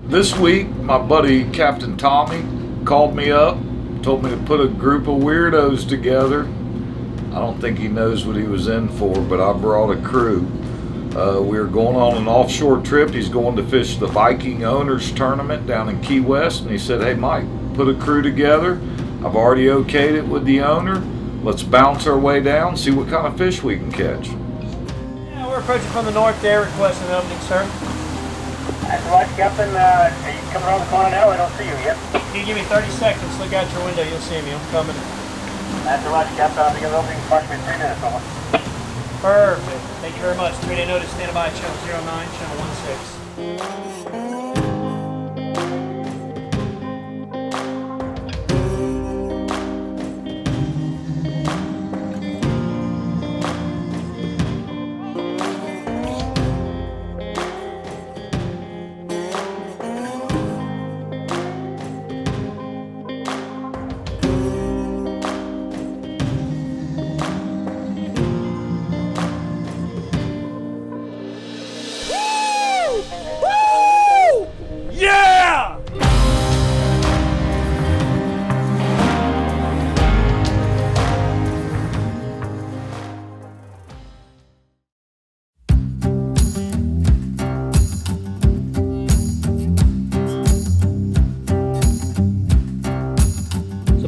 This week, my buddy Captain Tommy called me up, told me to put a group of weirdos together. I don't think he knows what he was in for, but I brought a crew. We were going on an offshore trip. He's going to fish the Viking Owners Tournament down in Key West, and he said, "Hey Mike, put a crew together. I've already okayed it with the owner. Let's bounce our way down, see what kind of fish we can catch." Yeah, we're approaching from the north there, requesting an opening, sir. That's right, Captain. Are you coming around the corner now? I don't see you yet. You give me 30 seconds, look out your window, you'll see me. I'm coming. That's right, Captain. I'll begin opening in approximately 3 minutes. Over. Perfect. Thank you very much. 3-day notice, stand by, channel 09, channel 16.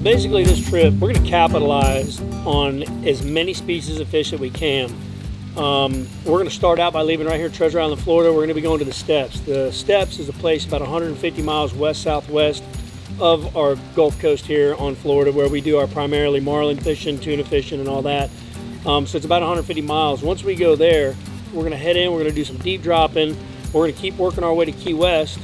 Basically, this trip, we're going to capitalize on as many species of fish that we can. We're going to start out by leaving right here at Treasure Island, Florida. We're going to be going to the Steps. The Steps is a place about 150 miles west-southwest of our Gulf Coast here on Florida, where we do our primarily marlin fishing, tuna fishing, and all that. So it's about 150 miles. Once we go there, we're going to head in, we're going to do some deep dropping. We're going to keep working our way to Key West.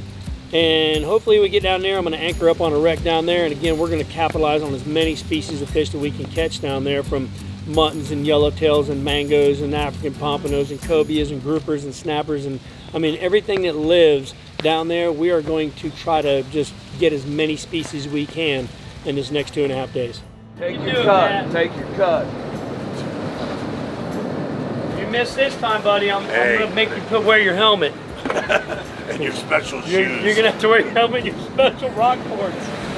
And hopefully we get down there. I'm going to anchor up on a wreck down there, and again we're going to capitalize on as many species of fish that we can catch down there, from muttons and yellowtails and mangoes and African pompanos and cobias and groupers and snappers, and I mean everything that lives down there. We are going to try to just get as many species as we can in this next 2.5 days. Take your cut. Take your cut. You missed this time, buddy. I'm going to make you wear your helmet. And your special shoes. You're going to have to wear your helmet and your special rock boards.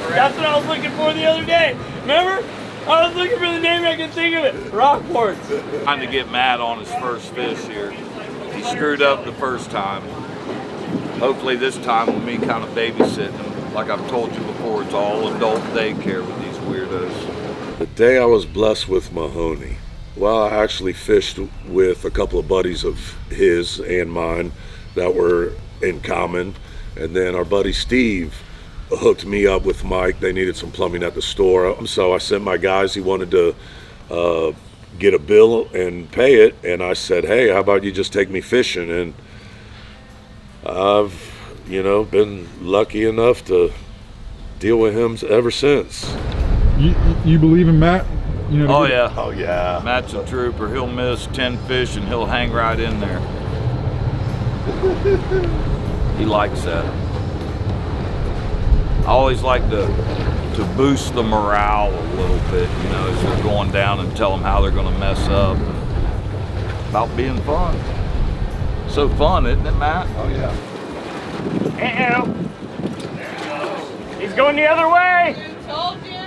That's what I was looking for the other day. Remember? I was looking for the name, I could think of it. Rock boards. Trying to get Matt on his first fish here. He screwed up the first time. Hopefully this time with me kind of babysitting. Like I've told you before, it's all adult daycare with these weirdos. The day I was blessed with Mahoney, well, I actually fished with a couple of buddies of his and mine that were in common, and then our buddy Steve hooked me up with Mike. They needed some plumbing at the store, so I sent my guys. He wanted to get a bill and pay it, and I said, "Hey, how about you just take me fishing?" And I've been lucky enough to deal with him ever since. You believe in Matt? Oh yeah. Oh yeah. Matt's a trooper. He'll miss 10 fish and he'll hang right in there. He likes that. I always like to boost the morale a little bit, as they're going down, and tell them how they're going to mess up. About being fun. So fun, isn't it, Matt? Oh yeah. Uh-oh. He's going the other way. I told you.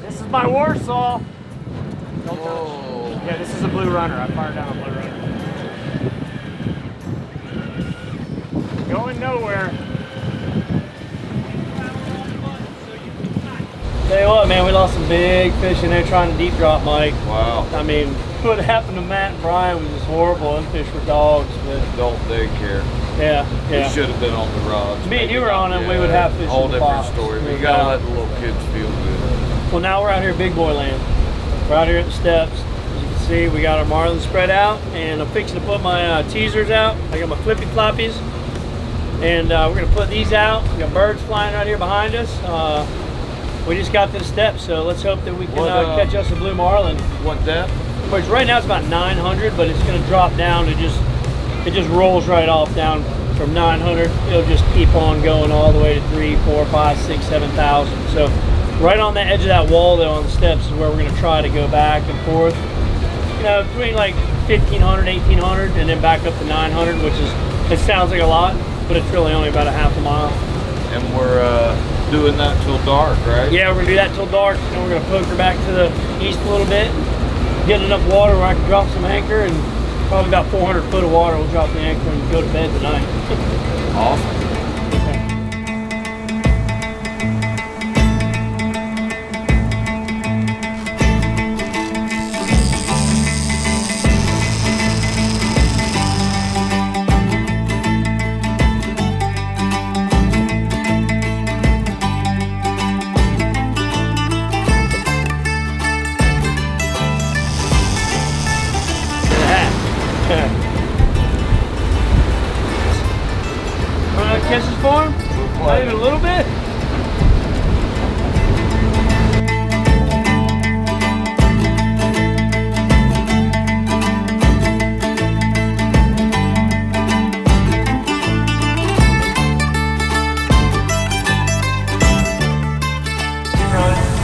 This is my Warsaw. Whoa. Yeah, this is a blue runner. I fired down a blue runner. Going nowhere. Tell you what, man, we lost some big fish in there trying to deep drop, Mike. Wow. I mean, what happened to Matt and Brian was just horrible. Them fish were dogs, but Adult daycare. yeah. We should have been on the rods. Me and you were on them, we would have fish Whole in the different box. story. But you gotta let the little kids feel good. Well, now we're out here Big Boy Land. We're out here at the Steps. As you can see, we got our marlin spread out, and I'm fixing to put my teasers out. I got my flippy floppies, and we're gonna put these out. We got birds flying right here behind us. We just got to the Steps, so let's hope that we can catch us a blue marlin. What depth? Which right now it's about 900, but it's gonna drop down to it just rolls right off down from 900. It'll just keep on going all the way to 3, 4, 5, 6, 7,000. So right on the edge of that wall there on the Steps is where we're gonna try to go back and forth. Between like 1,500, 1,800, and then back up to 900, which is, it sounds like a lot. but it's really only about a half a mile. And we're doing that till dark, right? Yeah, we're gonna do that till dark, and we're gonna poker back to the east a little bit, get enough water where I can drop some anchor, and probably about 400 foot of water. We'll drop the anchor and go to bed tonight. Awesome. Catches for him? Not even a little bit?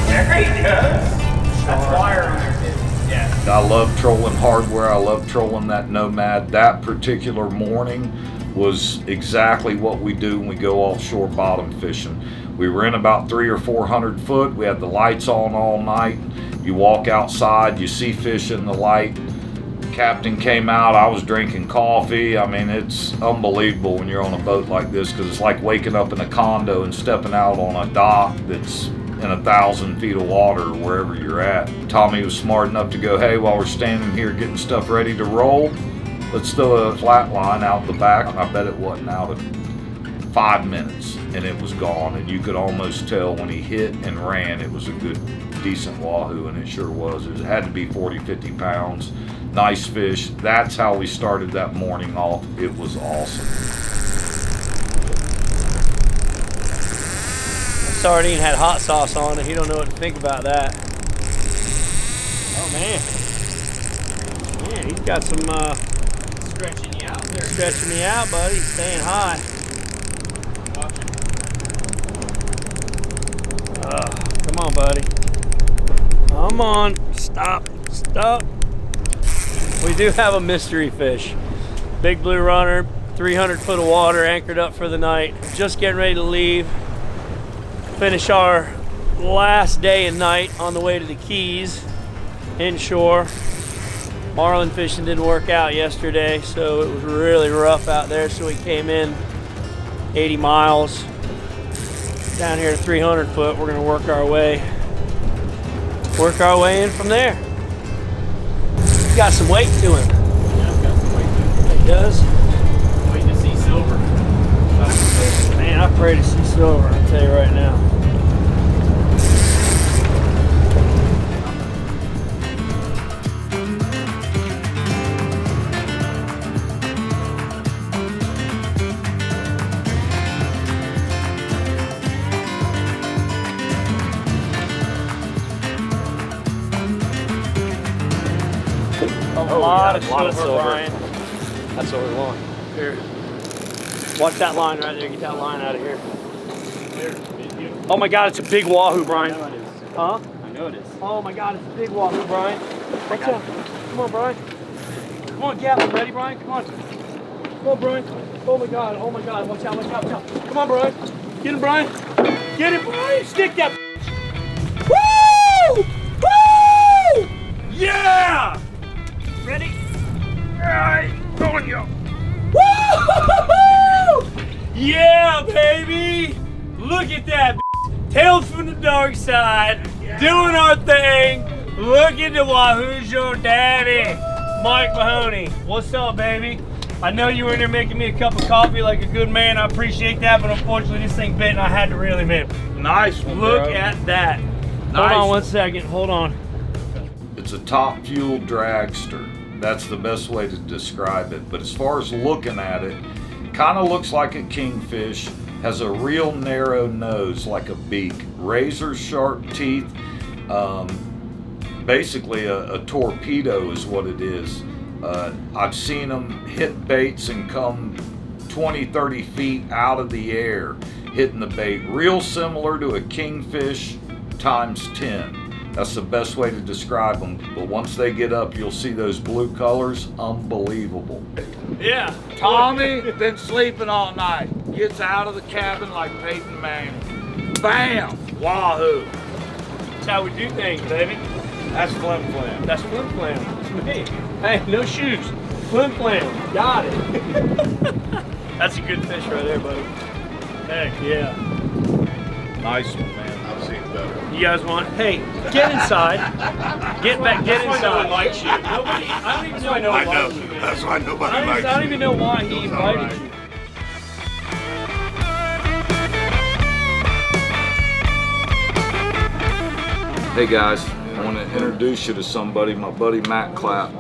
There he goes. That's wire on there too. Yeah. I love trolling hardware. I love trolling that Nomad. That particular morning was exactly what we do when we go offshore bottom fishing. We were in about 300 or 400 foot. We had the lights on all night. You walk outside, you see fish in the light. Captain came out, I was drinking coffee. I mean, it's unbelievable when you're on a boat like this, because it's like waking up in a condo and stepping out on a dock that's in 1,000 feet of water wherever you're at. Tommy was smart enough to go, hey, while we're standing here getting stuff ready to roll, let's throw a flat line out the back. And I bet it wasn't out of 5 minutes and it was gone. And you could almost tell when he hit and ran, it was a good, decent wahoo, and it sure was. It had to be 40, 50 pounds. Nice fish. That's how we started that morning off. It was awesome. Sardine had hot sauce on it. You don't know what to think about that. Oh man. Man, he's got some Stretching you out there. stretching me out, buddy. He's staying high. Come on, buddy. Come on. Stop. Stop. We do have a mystery fish. Big blue runner, 300 foot of water, anchored up for the night. Just getting ready to leave. Finish our last day and night on the way to the Keys inshore. Marlin fishing didn't work out yesterday, so it was really rough out there, so we came in 80 miles down here to 300 foot. We're gonna work our way in from there. He's got some weight to him. Yeah, I've got some weight to He does. waiting to see silver. Man, I pray to see silver, I'll tell you right now. A lot of silver, Brian. That's what we want. Here. Watch that line right there. Get that line out of here. Oh my God, it's a big wahoo, Brian. I know it is. Huh? I know it is. Oh my God, it's a big wahoo, Brian. Watch out. Come on, Brian. Come on, Gavin. Ready, Brian? Come on. Come on, Brian. Oh my God. Oh my God. Watch out. Watch out. Watch out. Come on, Brian. Get him, Brian. Get him, Brian. Stick that. Woo! Woo! Yeah! Ready? Alright, going yo. Woo! Yeah, baby! Look at that, Tails from the Darkside, doing our thing. Look at the Wahoo's your daddy, Mike Mahoney. What's up, baby? I know you were in there making me a cup of coffee like a good man. I appreciate that, but unfortunately this thing bit and I had to reel him in. Nice one, Look bro. at that. Nice. Hold on 1 second. Hold on. It's a top fuel dragster. That's the best way to describe it. But as far as looking at it, kind of looks like a kingfish, has a real narrow nose like a beak, razor sharp teeth, basically a torpedo is what it is. I've seen them hit baits and come 20, 30 feet out of the air hitting the bait, real similar to a kingfish times 10. That's the best way to describe them. But once they get up, you'll see those blue colors, unbelievable. Yeah. Tommy been sleeping all night. Gets out of the cabin like Peyton Manning. Bam! Wahoo! That's how we do things, baby. That's flim flam. That's flim flam. That's me. Hey, no shoes. Flim flam. Got it. That's a good fish right there, buddy. Heck yeah. Nice one, man. I've seen better. You guys want? Hey, get inside. Get back. Get inside. No one likes you. Nobody. I don't even know. I know. I know. That's why nobody likes I don't even know why he Those invited alright. you. Hey guys, I want to introduce you to somebody, my buddy Matt Clapp.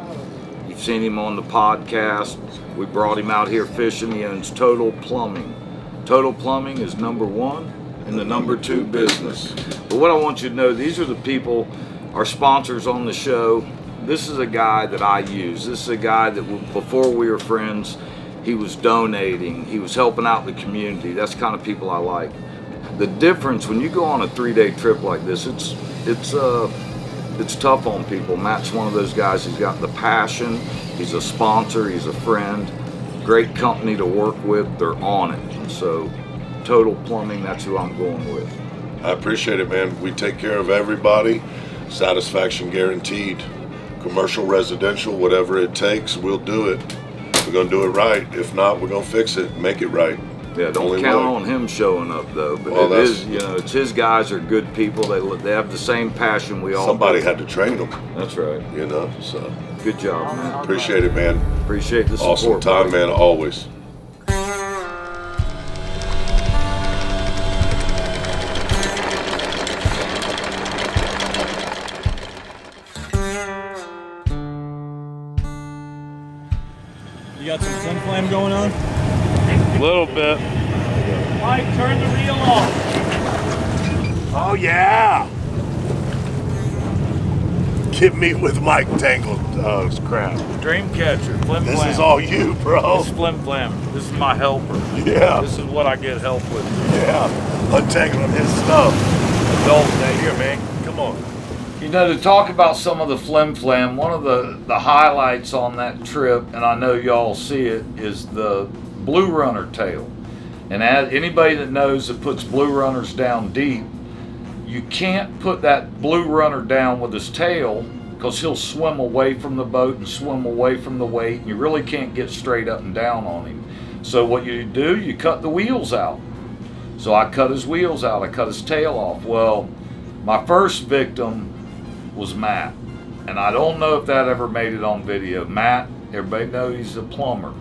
You've seen him on the podcast. We brought him out here fishing. He owns Total Plumbing. Total Plumbing is #1 in the #2 business. But what I want you to know, these are the people, our sponsors on the show. This is a guy that I use. This is a guy that before we were friends, he was donating. He was helping out the community. That's the kind of people I like. The difference when you go on a 3-day trip like this, it's tough on people. Matt's one of those guys. He's got the passion. He's a sponsor. He's a friend. Great company to work with. They're on it. So, Total Plumbing. That's who I'm going with. I appreciate it, man. We take care of everybody. Satisfaction guaranteed. Commercial, residential, whatever it takes, we'll do it. We're gonna do it right. If not, we're gonna fix it, make it right. Yeah, don't Only count way. on him showing up though. But Well, it is, it's his guys are good people. They have the same passion we all. Somebody do. had to train them, That's right. so Good job, man. appreciate it, man. Appreciate the support. Awesome time, buddy. man, always. You got some flim flam going on? A little bit. Mike, turn the reel off. Oh yeah! Get me with Mike Tangled. Oh, it's crap. Dream catcher, flim This flam. is all you, bro. This is flim flam. This is my helper. Yeah, This is what I get help with. yeah. Untangling his stuff. Adult day. Here, man. Come on. You know, to talk about some of the flim flam, one of the highlights on that trip, and I know y'all see it, is the blue runner tail. And as anybody that knows that puts blue runners down deep, you can't put that blue runner down with his tail because he'll swim away from the boat and swim away from the weight, and you really can't get straight up and down on him. So what you do, you cut the wheels out. So I cut his wheels out, I cut his tail off. Well, my first victim was Matt, and I don't know if that ever made it on video. Matt, everybody knows he's a plumber,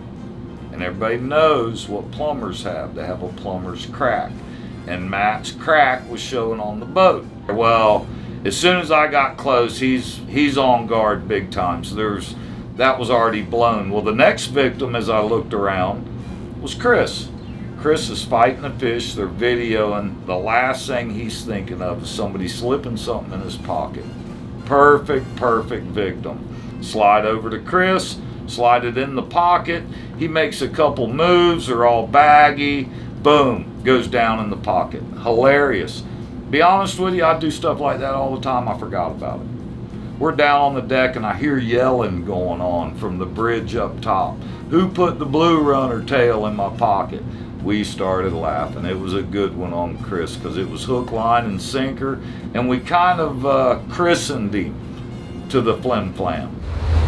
and everybody knows what plumbers have. They have a plumber's crack, and Matt's crack was showing on the boat. Well, as soon as I got close, he's on guard big time. So that was already blown. Well, the next victim, as I looked around, was Chris. Chris is fighting a fish. They're videoing. The last thing he's thinking of is somebody slipping something in his pocket. Perfect victim. Slide over to Chris, slide it in the pocket. He makes a couple moves, they're all baggy. Boom, goes down in the pocket. Hilarious. Be honest with you, I do stuff like that all the time. I forgot about it. We're down on the deck and I hear yelling going on from the bridge up top. Who put the blue runner tail in my pocket? We started laughing. It was a good one on Chris because it was hook, line, and sinker, and we kind of christened him to the flim flam.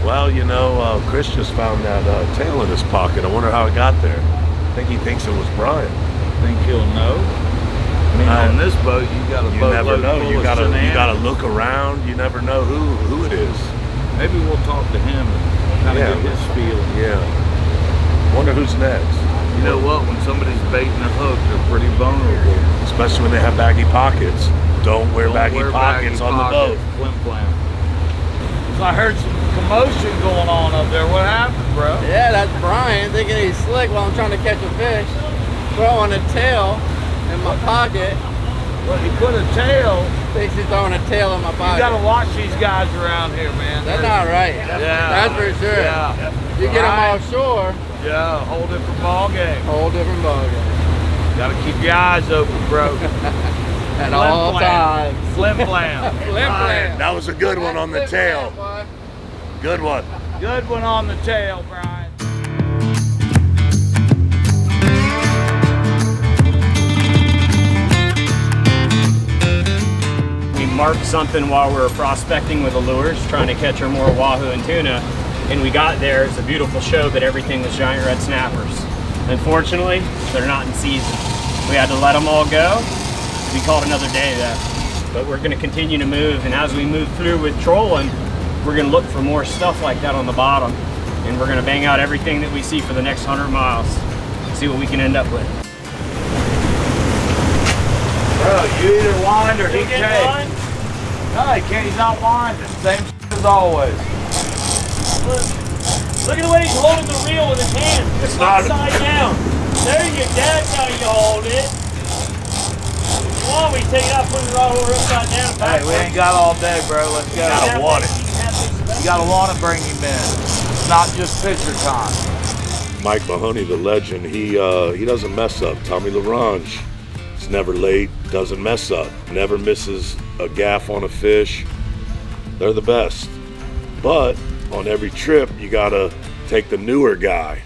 Well, Chris just found that tail in his pocket. I wonder how it got there. I think he thinks it was Brian. Think he'll know? I mean, on this boat, you got a You boat never load know. full You of gotta shenanigans. look around. You never know who it is. Maybe we'll talk to him and kind of get his feeling. Yeah. Wonder who's next. You know what? When somebody's baiting a hook, they're pretty vulnerable. Especially when they have baggy pockets. Don't wear baggy pockets on the boat. Flim flam. So I heard some commotion going on up there. What happened, bro? Yeah, that's Brian thinking he's slick while I'm trying to catch a fish. Throwing a tail in my pocket. Well, he put a tail. Thinks he's throwing a tail in my You pocket. gotta watch these guys around here, man. That's not right. Yeah. That's for sure. Yeah. You get them Right. offshore, Yeah, whole different ball game. whole different ballgame. Gotta keep your eyes open, bro. At all times. Flim flam. Flim-flam. That was a good one on the tail. Good one. Good one on the tail, Brian. We marked something while we were prospecting with the lures, trying to catch our more wahoo and tuna. And we got there, it's a beautiful show, but everything was giant red snappers. Unfortunately, they're not in season. We had to let them all go. We called another day though. But we're gonna continue to move, and as we move through with trolling, we're gonna look for more stuff like that on the bottom. And we're gonna bang out everything that we see for the next 100 miles. See what we can end up with. Bro, you either wind or he Get takes. one. No, he can't. He's not winding. Same as always. Look at the way he's holding the reel with his hand. It's not- upside down. There you go. That's how you hold it. Come on, we take it out, put the rod over upside down. Hey, we ain't got all day, bro. Let's go. Gotta want it. You gotta want to bring him in. It's not just picture time. Mike Mahoney, the legend, he doesn't mess up. Tommy Laronge, he's never late, doesn't mess up, never misses a gaff on a fish. They're the best. But on every trip, you gotta take the newer guy,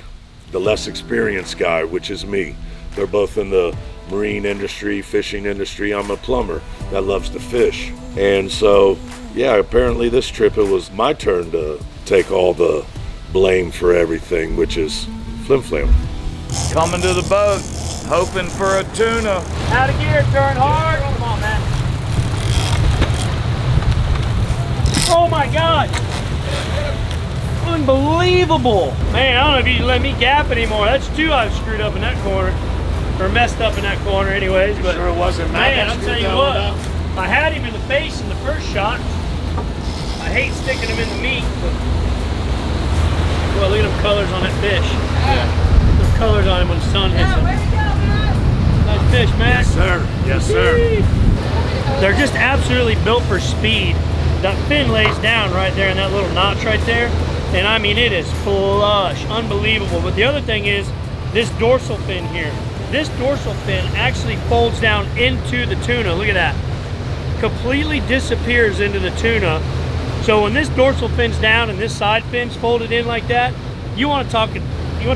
the less experienced guy, which is me. They're both in the marine industry, fishing industry. I'm a plumber that loves to fish. And so, yeah, apparently this trip, it was my turn to take all the blame for everything, which is flim-flam. Coming to the boat, hoping for a tuna. Out of gear, turn hard. Come on, man. Oh my God. Unbelievable. Man, I don't know if you can let me gap anymore. That's two I've screwed up in that corner. Or messed up in that corner anyways. But Sure it wasn't man, Matt I'll tell you that what. one I had him in the face in the first shot. I hate sticking him in the meat, but well, look at them colors on that fish. Yeah. The colors on him when the sun hits him. Nice fish, man. Yes, sir. Yes, sir. They're just absolutely built for speed. That fin lays down right there in that little notch right there. And I mean, it is flush, unbelievable. But the other thing is this dorsal fin here. This dorsal fin actually folds down into the tuna. Look at that. Completely disappears into the tuna. So when this dorsal fin's down and this side fin's folded in like that, you want to talk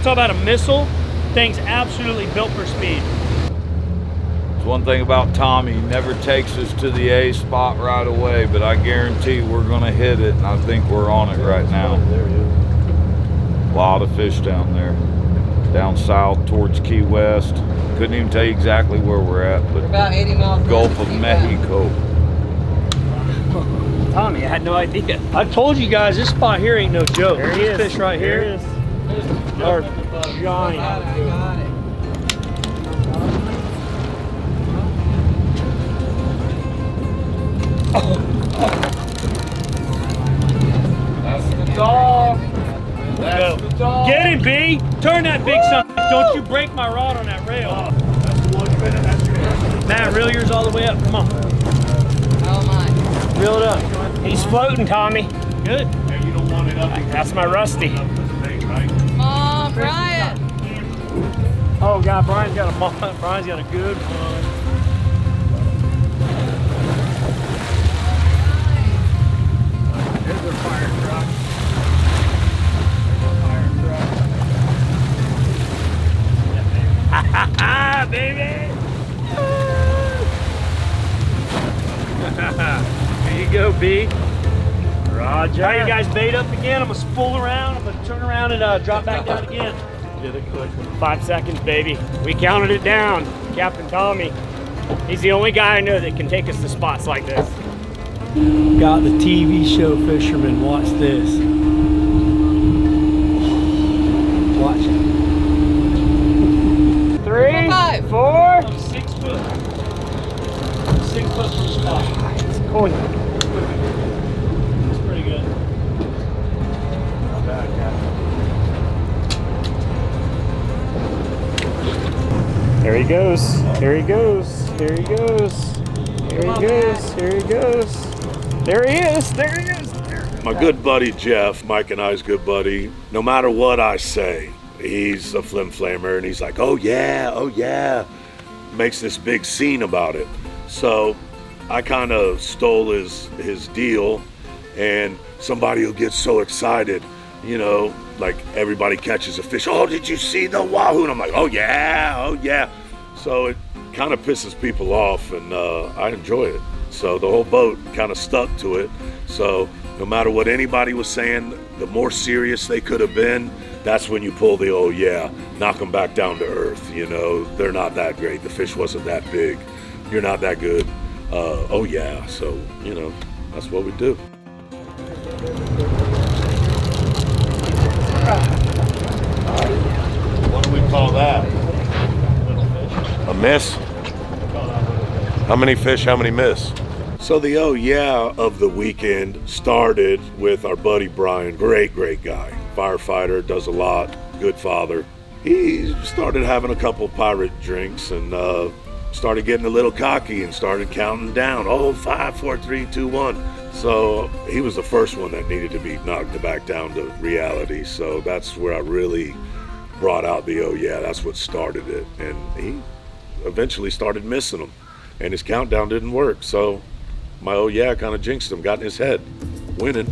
about a missile? Thing's absolutely built for speed. It's one thing about Tommy, he never takes us to the A spot right away, but I guarantee we're gonna hit it, and I think we're on it right now. A lot of fish down there. Down south towards Key West. Couldn't even tell you exactly where we're at, but About 80 miles. Gulf of Mexico. Tommy, I had no idea. I told you guys this spot here ain't no joke. There he This is. fish right There here he are I giant. got it. That's the dog. Go. Get him, B. Turn that big son. Don't you break my rod on that rail. Matt, reel yours all the way up. Come on. Oh my. Reel it up. He's floating, Tommy. Good. You don't want it up. That's my Rusty. Come on, Brian. Oh God, Brian's got a good one. There's a fire truck. Ah, baby. There you go, B. Roger. All right, you guys bait up again. I'm gonna spool around. I'm gonna turn around and drop back down again. Did it quick. 5 seconds, baby. We counted it down. Captain Tommy. He's the only guy I know that can take us to spots like this. Got the TV show fisherman. Watch this. Watch it. 3, 5. 4. I'm 6 foot. 6 foot from the spot. It's cool. That's pretty good. Not bad, Captain. There he goes. Here he goes. Here he goes. Here he goes. Here he goes. There he is. There he is. My good buddy Jeff, Mike and I's good buddy, no matter what I say, he's a flim-flammer, and he's like, oh yeah, makes this big scene about it. So I kind of stole his deal, and somebody will get so excited, you know, like everybody catches a fish. Oh, did you see the wahoo? And I'm like, oh yeah. So it kind of pisses people off, and I enjoy it. So the whole boat kind of stuck to it. So no matter what anybody was saying, the more serious they could have been, that's when you pull the oh yeah, knock them back down to earth. You know, they're not that great. The fish wasn't that big. You're not that good. Oh yeah. So, you know, that's what we do. What do we call that? A miss? How many fish, how many miss? So the oh yeah of the weekend started with our buddy Brian, great guy, firefighter, does a lot, good father. He started having a couple pirate drinks and started getting a little cocky and started counting down. Oh, 5, 4, 3, 2, 1. So he was the first one that needed to be knocked back down to reality. So that's where I really brought out the oh yeah, that's what started it. And he eventually started missing them, and his countdown didn't work. So my oh yeah kind of jinxed him, got in his head, winning.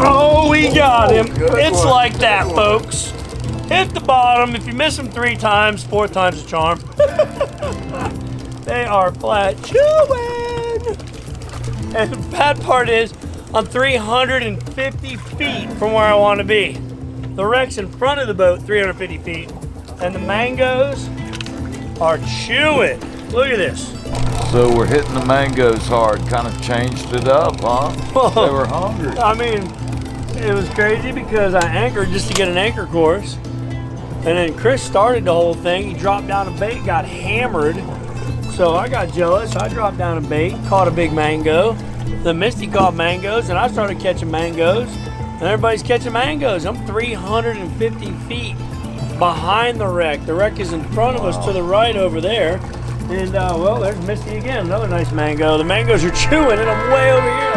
Oh, we got him. It's like that, folks. Hit the bottom. If you miss them 3 times, 4th time's a charm. They are flat chewing. And the bad part is, I'm 350 feet from where I want to be. The wreck's in front of the boat, 350 feet. And the mangoes are chewing. Look at this. So we're hitting the mangoes hard. Kind of changed it up, huh? They were hungry. I mean, it was crazy because I anchored just to get an anchor course. And then Chris started the whole thing. He dropped down a bait, got hammered. So I got jealous. I dropped down a bait, caught a big mango. Then Misty caught mangoes, and I started catching mangoes. And everybody's catching mangoes. I'm 350 feet behind the wreck. The wreck is in front of us to the right over there. And well, there's Misty again, another nice mango. The mangoes are chewing, and I'm way over here.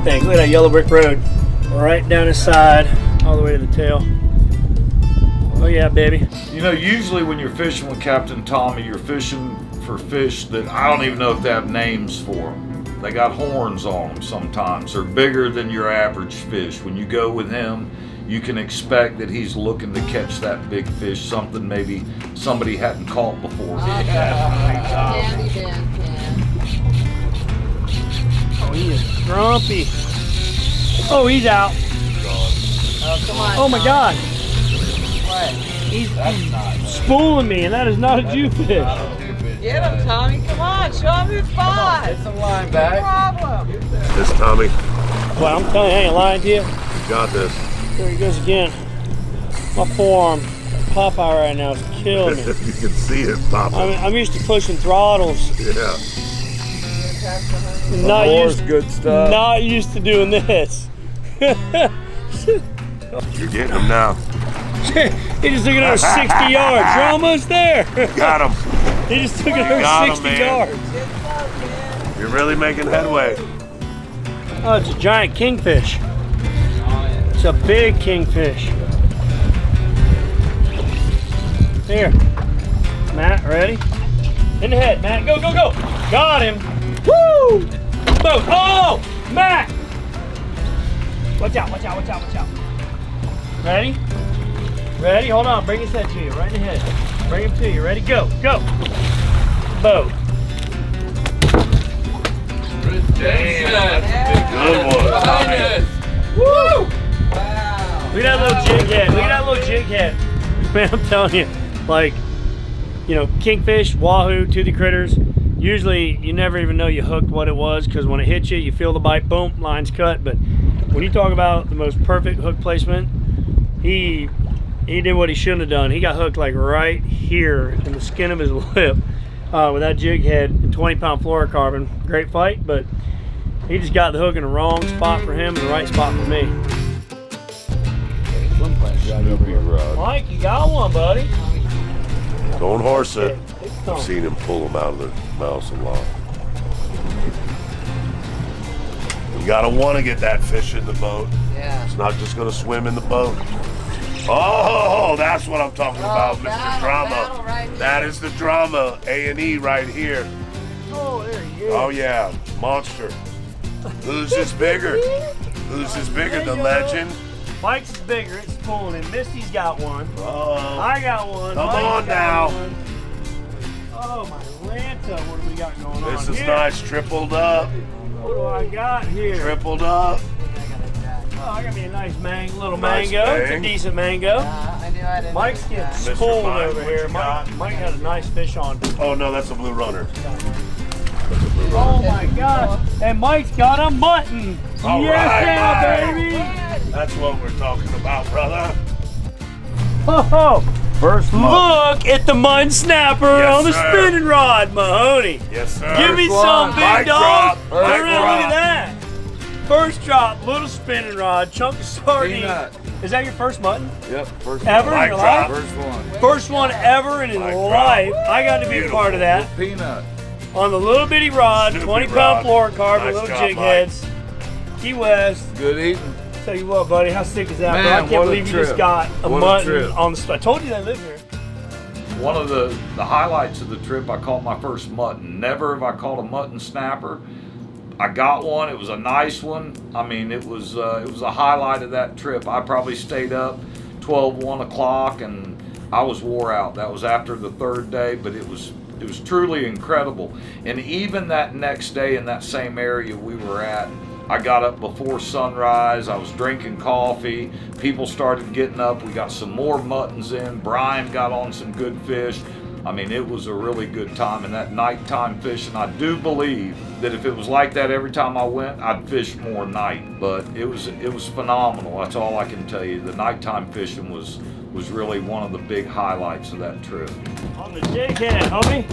Things. Look at that yellow brick road, right down the side, all the way to the tail. Oh yeah, baby. You know, usually when you're fishing with Captain Tommy, you're fishing for fish that I don't even know if they have names for them. They got horns on them sometimes. They're bigger than your average fish. When you go with him, you can expect that he's looking to catch that big fish, something maybe somebody hadn't caught before. Yeah, we did. Yeah. Oh, he is grumpy. Oh, he's out. Oh, come on. Oh my God. What? He's spooling me, and that is not a Jewfish. Get him, Tommy. Come on. Show him who's boss. Get some line back. No problem. This Tommy, Well, I'm telling you, I ain't lying to you. you got this. There he goes again. My forearm, Popeye right now is killing me. You can see it popping. I'm used to pushing throttles. Yeah. Not used, good stuff. not used to doing this. You're getting him now. He just took another 60 yards. You're almost there. Got him. He just took another Got him, 60 man. yards. You're really making headway. Oh, it's a giant kingfish. It's a big kingfish. Here. Matt, ready? In the head, Matt. Go, go, go. Got him. Woo! Boat. Oh! Matt! Watch out, watch out, watch out, watch out. Ready? Ready? Hold on. Bring his head to you. Right in the head. Bring him to you. Ready? Go. Go. Boat. Damn, that's a good one. Woo! Wow. Look at that little jig head. Look at that little jig head. Man, I'm telling you, like, you know, kingfish, wahoo, toothy critters, usually you never even know you hooked what it was, because when it hits you, you feel the bite, boom, line's cut. But when you talk about the most perfect hook placement, he did what he shouldn't have done. He got hooked like right here in the skin of his lip with that jig head and 20-pound fluorocarbon. Great fight, but He just got the hook in the wrong spot for him and the right spot for me. Mike, you got one, buddy. Don't horse it. It's I've seen him pull them out of their mouths a lot. You gotta want to get that fish in the boat. Yeah. It's not just gonna swim in the boat. Oh, that's what I'm talking about, Mr. battle Drama. right That is the drama, A&E right here. Oh, there he is. Oh yeah, monster. Whose is bigger? Whose is bigger, the legend? Mike's is bigger, it's pulling him. Misty's got one. Oh, I got one. Come Mike's on got now. one. Oh my Lanta, what do we got going on this is here? nice, tripled up, What do I got here? tripled up. Oh, I got me a nice little Nice mango. It's a bang. decent mango. I knew I didn't. Mike's getting Mr. pulled Mike, over what here. you got? Mike had a nice fish on. Oh no, that's a blue runner. Oh my gosh. And Mike's got a mutton. All yes, right, yeah, Mike. baby. That's what we're talking about, brother. Oh, First month. look at the mutton snapper Yes, on the sir. spinning rod, Mahoney. Yes, sir. Give me First some, one. big Mic dog. drop. Look Mic around, look drop. at that. First drop, little spinning rod, chunk of sardine. Peanut. Is that your first mutton? Yep, first Ever one. in your Mic drop. life? First one. First one ever in his Mic drop. life. I got to be a part of that. Peanut. On the little bitty rod, Snoopy 20-pound rod. fluorocarbon, Nice little job, jig Mike. heads. Key West. Good eating. Tell you what, buddy, how sick is that? Man, bro? I can't what a believe you just trip. got a What a mutton trip. on the spot. I told you they live here. One of the highlights of the trip, I caught my first mutton. Never have I caught a mutton snapper. I got one. It was a nice one. I mean, it was a highlight of that trip. I probably stayed up 1 o'clock, and I was wore out. That was after the third day, but it was truly incredible. And even that next day in that same area we were at, I got up before sunrise. I was drinking coffee. People started getting up. We got some more muttons in. Brian got on some good fish. I mean, it was a really good time. And that nighttime fishing, I do believe that if it was like that every time I went, I'd fish more night. But it was phenomenal. That's all I can tell you. The nighttime fishing was really one of the big highlights of that trip. On the jig head, homie.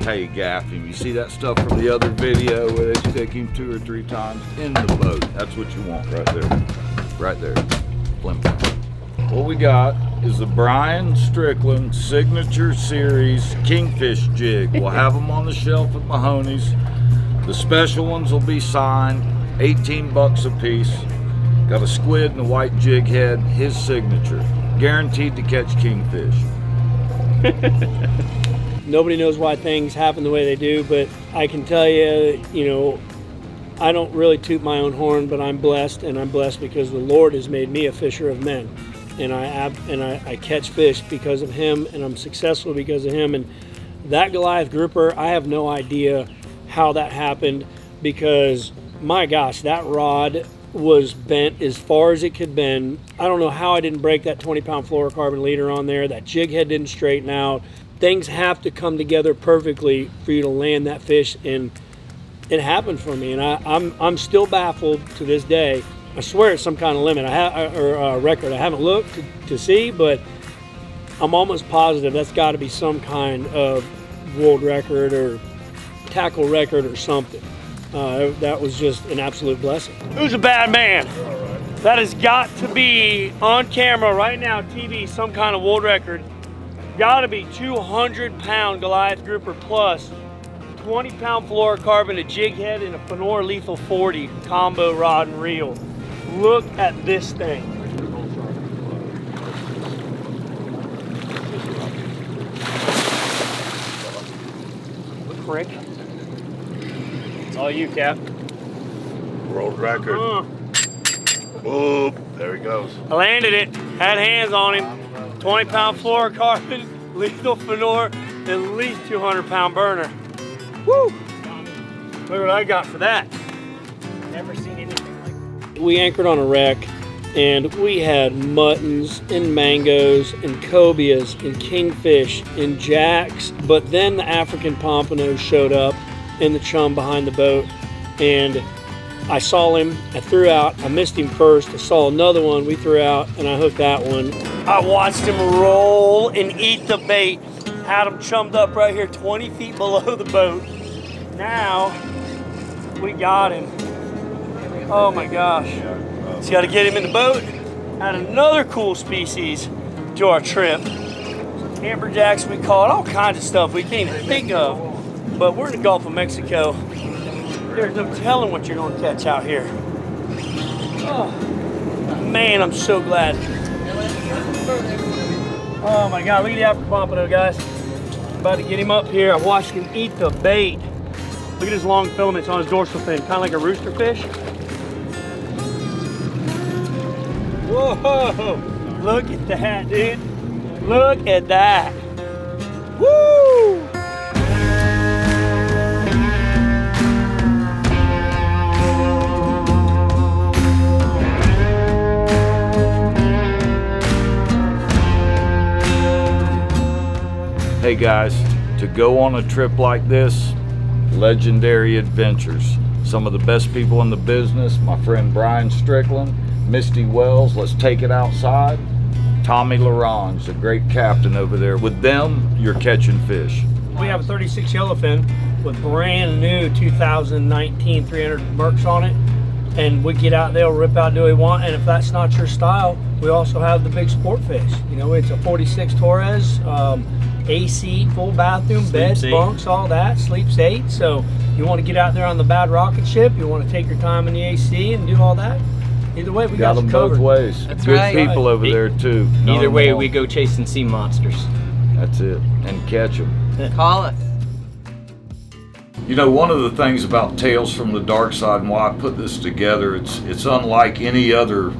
Hey, gaff him. You see that stuff from the other video where they stick him 2 or 3 times in the boat? That's what you want right there. Right there. Flim flam. What we got is the Brian Strickland Signature Series Kingfish jig. We'll have them on the shelf at Mahoney's. The special ones will be signed, 18 bucks a piece. Got a squid and a white jig head, his signature. Guaranteed to catch kingfish. Nobody knows why things happen the way they do, but I can tell you, I don't really toot my own horn, but I'm blessed, and I'm blessed because the Lord has made me a fisher of men. And I catch fish because of him, and I'm successful because of him. And that Goliath grouper, I have no idea how that happened, because my gosh, that rod was bent as far as it could bend. I don't know how I didn't break that 20-pound fluorocarbon leader on there. That jig head didn't straighten out. Things have to come together perfectly for you to land that fish, and it happened for me. And I'm still baffled to this day. I swear it's some kind of limit or record. I haven't looked to see, but I'm almost positive that's got to be some kind of world record or tackle record or something. That was just an absolute blessing. Who's a bad man? That has got to be on camera right now, TV, some kind of world record. Got to be 200-pound Goliath grouper plus 20-pound fluorocarbon, a jig head, and a Fenor Lethal 40 combo rod and reel. Look at this thing. Frick. It's all you, Cap. World record. Boop. There he goes. I landed it, had hands on him. 20-pound fluorocarbon, lethal Fenor, at least 200-pound burner. Woo! Look what I got for that. Never seen anything like that. We anchored on a wreck, and we had muttons and mangoes and cobias and kingfish and jacks, but then the African pompano showed up in the chum behind the boat, and I saw him, I threw out, I missed him first, I saw another one, we threw out, and I hooked that one. I watched him roll and eat the bait, had him chummed up right here 20 feet below the boat. Now, We got him. Oh my gosh. So got to get him in the boat. Add another cool species to our trip. Amberjacks, we call it, all kinds of stuff we can't even think of. But we're in the Gulf of Mexico. There's no telling what you're going to catch out here. Oh, man, I'm so glad. Oh my God, look at the African pompano, guys. About to get him up here. I watched him eat the bait. Look at his long filaments on his dorsal fin, kind of like a rooster fish. Whoa, look at that, dude. Look at that. Woo! Hey guys, to go on a trip like this, legendary adventures. Some of the best people in the business, my friend Brian Strickland, Misty Wells, let's take it outside. Tommy Laronge, the great captain over there. With them, you're catching fish. We have a 36 yellowfin with brand new 2019 300 Mercs on it. And we get out there, rip out, do what we want. And if that's not your style, we also have the big sport fish. You know, it's a 46 Torres, AC, full bathroom, beds, bunks, all that, sleeps 8. So you want to get out there on the bad rocket ship, you want to take your time in the AC and do all that. Either way, we got them you both covered. ways. That's Good right. people over there too. Either way, we go chasing sea monsters. That's it, and catch them. Call us. You know, one of the things about Tails from the Darkside and why I put this together, it's unlike any other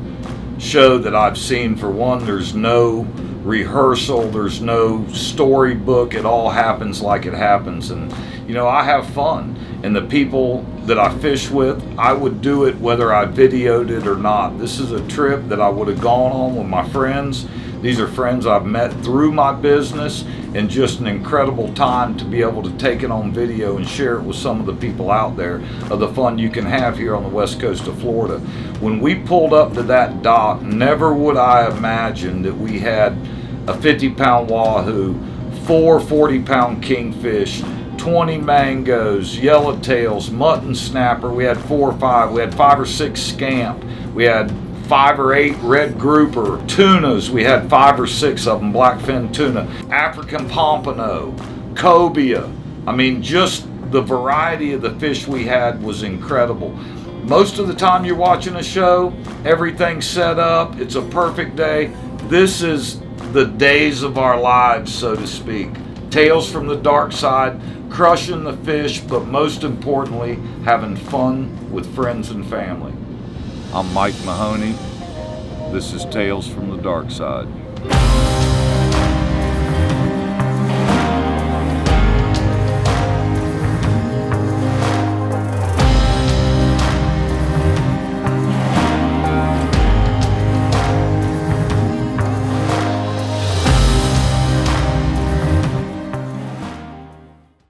show that I've seen. For one, there's no rehearsal, there's no storybook. It all happens like it happens, and you know, I have fun. And the people that I fish with, I would do it whether I videoed it or not. This is a trip that I would have gone on with my friends. These are friends I've met through my business, and just an incredible time to be able to take it on video and share it with some of the people out there of the fun you can have here on the west coast of Florida. When we pulled up to that dock, never would I imagine that we had a 50-pound wahoo, 4 40-pound kingfish, 20 mangoes, yellowtails, mutton snapper. We had 4 or 5. We had 5 or 6 scamp. We had 5 or 8 red grouper, tunas. We had 5 or 6 of them, blackfin tuna, African pompano, cobia. I mean, just the variety of the fish we had was incredible. Most of the time you're watching a show, everything's set up, it's a perfect day. This is the days of our lives, so to speak. Tails from the Darkside, crushing the fish, but most importantly, having fun with friends and family. I'm Mike Mahoney. This is Tails from the Darkside.